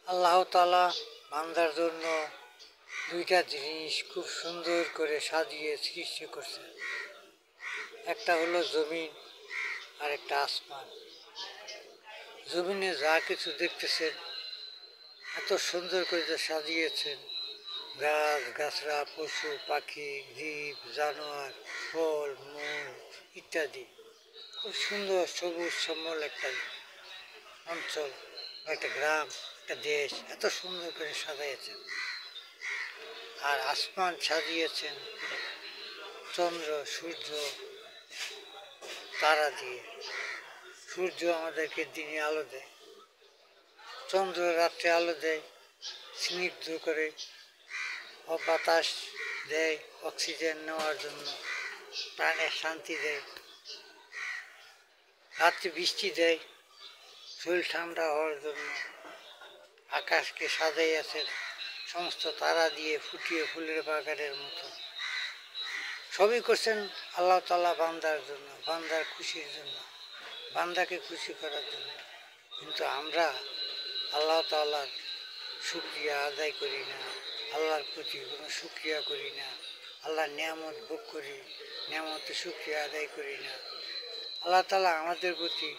আল্লাহ তাআলা বান্দার জন্য দুইটা জিনিস খুব সুন্দর করে সাজিয়ে সৃষ্টি করছেন। একটা হলো জমিন আর একটা আসমান। জমিনে যা কিছু দেখতেছেন এত সুন্দর করে যে সাজিয়েছেন, গাছ গাছরা, পশু পাখি, জীব জানোয়ার, ফল মূল ইত্যাদি। খুব সুন্দর সবুজ শ্যামল একটা অঞ্চল, একটা গ্রাম, একটা দেশ এত সুন্দর করে সাজিয়েছেন। আর আসমান সাজিয়েছেন চন্দ্র সূর্য তারা দিয়ে। সূর্য আমাদেরকে দিনে আলো দেয়, চন্দ্র রাত্রে আলো দেয়, স্নিগ্ধ করে বাতাস দেয় অক্সিজেন নেওয়ার জন্য, প্রাণের শান্তি দেয়। রাত্রে বৃষ্টি দেয় শরীর ঠান্ডা হওয়ার জন্য। আকাশকে সাজাইয়াছে সমস্ত তারা দিয়ে ফুটিয়ে ফুলের বাগানের মতো। সবই করছেন আল্লাহ তাআলা বান্দার জন্য, বান্দার খুশির জন্য, বান্দাকে খুশি করার জন্য। কিন্তু আমরা আল্লাহ তাআলার শুকরিয়া আদায় করি না, আল্লাহর প্রতি কোনো শুকরিয়া করি না, আল্লাহর নিয়ামত ভোগ করি, নিয়ামতে শুকরিয়া আদায় করি না। আল্লাহ তাআলা আমাদের প্রতি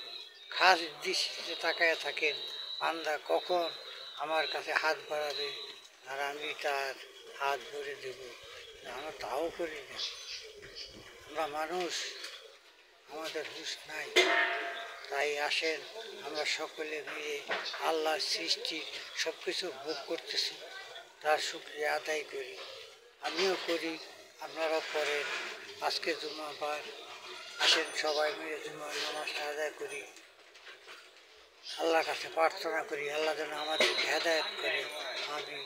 খাস দৃষ্টিতে তাকায় থাকেন, বান্দা কখন আমার কাছে হাত বাড়াবে আর আমি তার হাত ভরে দেব। আমরা তাও করি না। আমরা মানুষ, আমাদের হুঁশ নাই। তাই আসেন আমরা সকলে মিলে আল্লাহর সৃষ্টি সব কিছু ভোগ করতেছি, তার শুকরিয়া আদায় করি। আমিও করি, আপনারাও করেন। আজকে জুম্মাবার, আসেন সবাই মিলে জুম্মার নামাজটা আদায় করি। আল্লাহর কাছে প্রার্থনা করি আল্লাহ যেন আমাদেরকে হেদায়েত করে। আমি